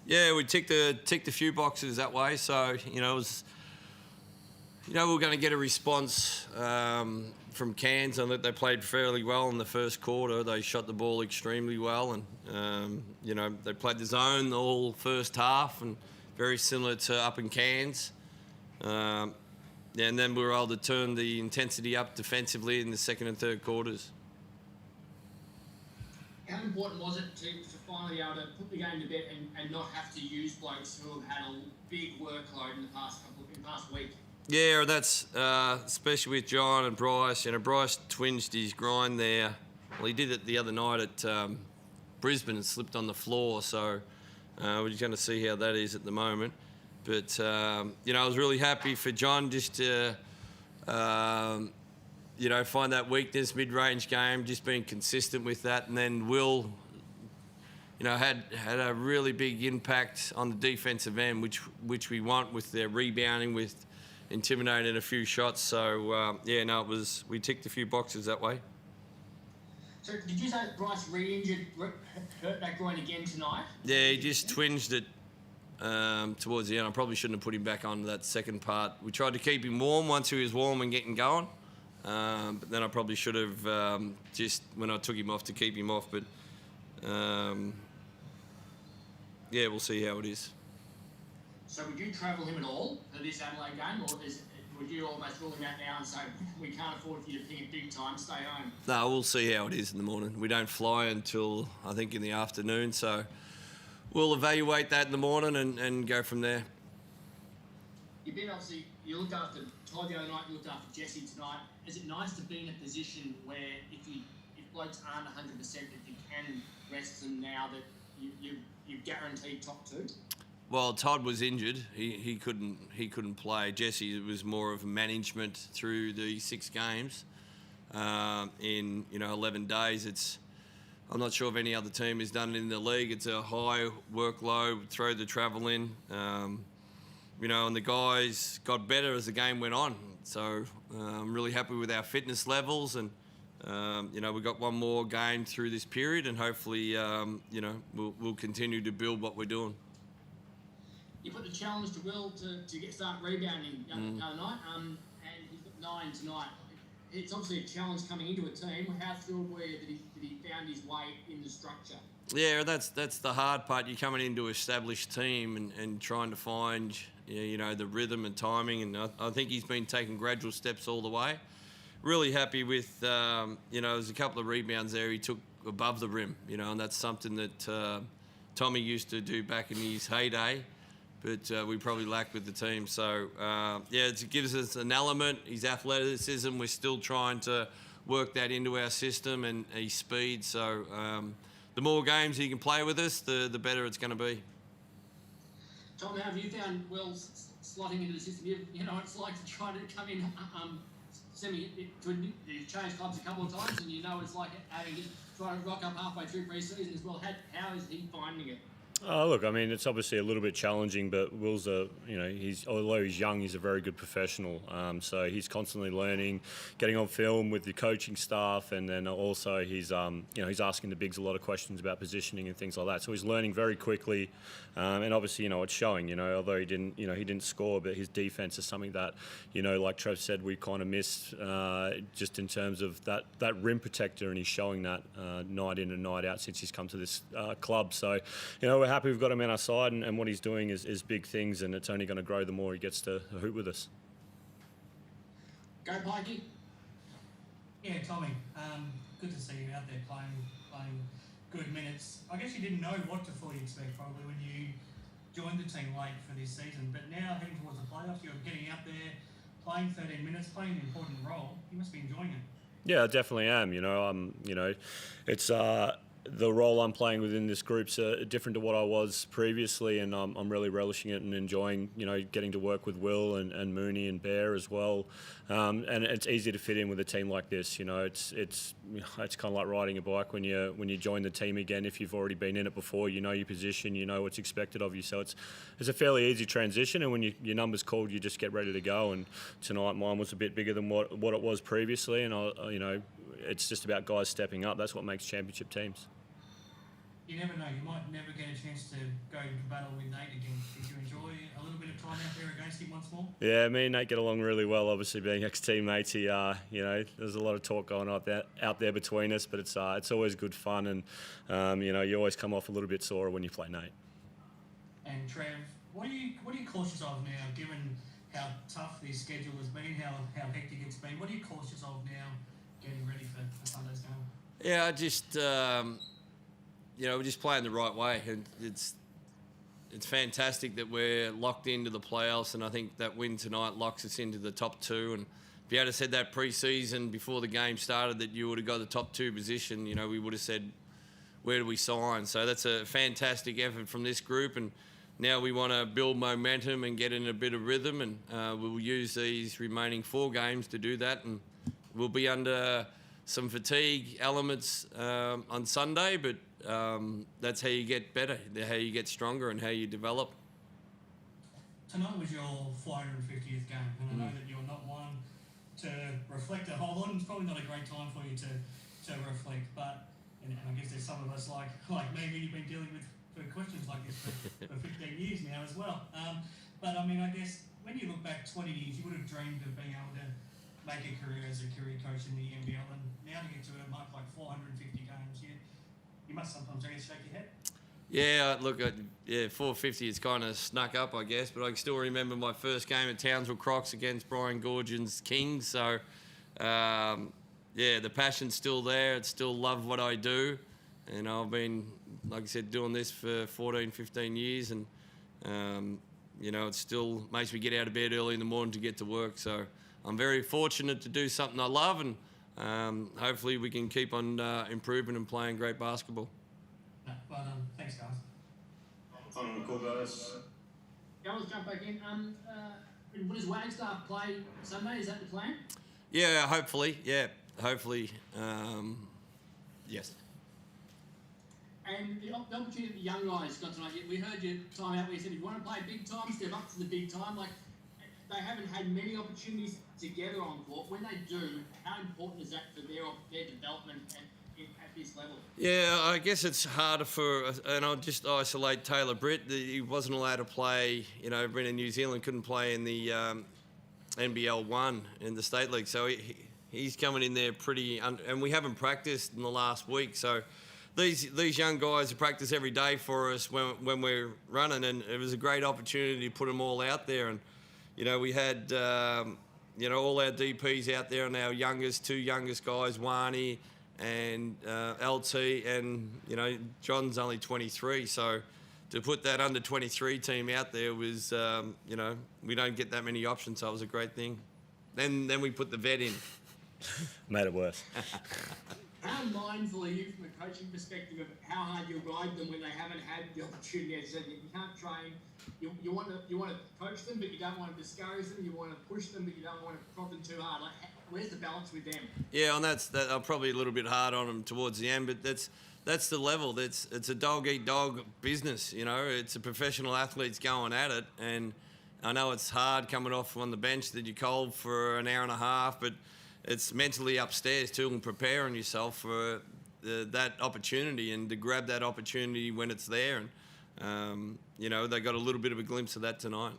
Yeah, we ticked a few boxes that way. So it was, we were going to get a response from Cairns, and that they played fairly well in the first quarter. They shot the ball extremely well, and they played the zone the whole first half, and very similar to up in Cairns. And then we were able to turn the intensity up defensively in the second and third quarters. How important was it to finally be able to put the game to bed and not have to use blokes who have had a big workload in the past week? Yeah, that's especially with John and Bryce. Bryce twinged his grind there. Well, he did it the other night at Brisbane and slipped on the floor. So we're just going to see how that is at the moment. But I was really happy for John just to find that weakness mid-range game, just being consistent with that, and then Will. Had a really big impact on the defensive end, which we want with their rebounding, with intimidating a few shots. So we ticked a few boxes that way. So did you say Bryce re-injured, hurt that groin again tonight? Yeah, he just twinged it towards the end. I probably shouldn't have put him back on that second part. We tried to keep him warm once he was warm and getting going, but then I probably should have just when I took him off to keep him off. But we'll see how it is. So would you travel him at all for this Adelaide game, or would you almost rule him out now and say, we can't afford for you to ping it big time, stay home? No, we'll see how it is in the morning. We don't fly until, I think, in the afternoon, so we'll evaluate that in the morning and go from there. You looked after Todd the other night, you looked after Jesse tonight. Is it nice to be in a position where if blokes aren't 100%, that you can rest them now that you've guaranteed top two? Well, Todd was injured. He couldn't play. Jesse was more of management through the 6 games. In 11 days, I'm not sure if any other team has done it in the league. It's a high workload. Throw the travel in, and the guys got better as the game went on. So I'm really happy with our fitness levels, and we've got one more game through this period, and hopefully we'll continue to build what we're doing. You put the challenge to Will to start rebounding the other night, and he's got 9 tonight. It's obviously a challenge coming into a team. How thrilled were you that he found his way in the structure? Yeah, that's the hard part. You're coming into an established team and trying to find the rhythm and timing, and I think he's been taking gradual steps all the way. Really happy with there's a couple of rebounds there he took above the rim, and that's something that Tommy used to do back in his heyday. But we probably lack with the team. So, it gives us an element. His athleticism, we're still trying to work that into our system, and his speed. So the more games he can play with us, the better it's going to be. Tom, how have you found Will slotting into the system? It's like to try to come in you've changed clubs a couple of times, and it's like having to try to rock up halfway through pre-season as well. How is he finding it? Oh, look, I mean, it's obviously a little bit challenging, but Will's although he's young, he's a very good professional. So he's constantly learning, getting on film with the coaching staff, and then also he's asking the bigs a lot of questions about positioning and things like that. So he's learning very quickly, and obviously, it's showing. Although he didn't score, but his defense is something that, like Trev said, we kind of missed just in terms of that rim protector, and he's showing that night in and night out since he's come to this club. So, we're happy we've got him on our side, and what he's doing is big things, and it's only going to grow the more he gets to hoop with us. Go Pikey. Yeah, Tommy, good to see you out there playing good minutes. I guess you didn't know what to fully expect probably when you joined the team late for this season, but now heading towards the playoffs, you're getting out there, playing 13 minutes, playing an important role. You must be enjoying it. Yeah, I definitely am. It's the role I'm playing within this group's different to what I was previously, and I'm really relishing it and enjoying, getting to work with Will and Mooney and Bear as well. And it's easy to fit in with a team like this. It's kind of like riding a bike when you join the team again. If you've already been in it before, you know your position, you know what's expected of you. So it's a fairly easy transition, and when your number's called, you just get ready to go. And tonight mine was a bit bigger than what it was previously, and it's just about guys stepping up. That's what makes championship teams. you never know. You might never get a chance to go into battle with Nate again. Did you enjoy a little bit of time out there against him once more? Yeah, me and Nate get along really well. Obviously, being ex-teammates, there's a lot of talk going on out there between us, but it's always good fun, and you always come off a little bit sore when you play Nate. And Trev, what are you cautious of now, given how tough this schedule has been, how hectic it's been? What are you cautious of now, getting ready for Sunday's game? Yeah, I just we're just playing the right way, and it's fantastic that we're locked into the playoffs, and I think that win tonight locks us into the top two. And if you had said that pre-season before the game started that you would have got the top two position, we would have said, where do we sign? So that's a fantastic effort from this group, and now we want to build momentum and get in a bit of rhythm, and we'll use these remaining 4 games to do that, and we'll be under some fatigue elements on Sunday, but that's how you get better, how you get stronger, and how you develop. Tonight was your 450th game, and I know that you're not one to reflect a whole lot, and it's probably not a great time for you to reflect, but and I guess there's some of us like maybe you've been dealing with questions like this for 15 years now as well. But I mean, I guess when you look back 20 years, you would have dreamed of being able to make a career as a career coach in the NBL, and now to get to a mark like 450 games, you must sometimes, I guess, shake your head. Yeah, look, 450 is kind of snuck up, I guess, but I can still remember my first game at Townsville Crocs against Brian Gorgin's Kings. So, the passion's still there. I still love what I do. And I've been, like I said, doing this for 14, 15 years. And, it still makes me get out of bed early in the morning to get to work. So I'm very fortunate to do something I love. And hopefully we can keep on improving and playing great basketball. Well done. Thanks, guys. Final call, guys. Yeah, let's jump back in. Does Wagstaff play Sunday? Is that the plan? Yeah, hopefully. Yeah, hopefully. Yes. And the opportunity that the young guys got tonight, we heard your time out where you said if you want to play big time, step up to the big time. Like, they haven't had many opportunities together on court. When they do, how important is that for their development at this level? Yeah, I guess it's harder and I'll just isolate Taylor Britt. He wasn't allowed to play, been in New Zealand, couldn't play in the NBL 1 in the State League. So he's coming in there and we haven't practiced in the last week. So these young guys practice every day for us when we're running, and it was a great opportunity to put them all out there. And we had all our DPs out there, and our two youngest guys, Wani and LT, and John's only 23. So to put that under 23 team out there was we don't get that many options, so it was a great thing. Then we put the vet in. Made it worse. How mindful are you from a coaching perspective of how hard you'll guide them when they haven't had the opportunity? As you said, you can't train. You want to coach them, but you don't want to discourage them. You want to push them, but you don't want to prod them too hard. Like, where's the balance with them? Yeah, and I'm probably a little bit hard on them towards the end, but that's the level. It's a dog eat dog business. It's a professional athletes going at it, and I know it's hard coming off on the bench that you're cold for an hour and a half, but it's mentally upstairs too, and preparing yourself for that opportunity and to grab that opportunity when it's there. And they got a little bit of a glimpse of that tonight.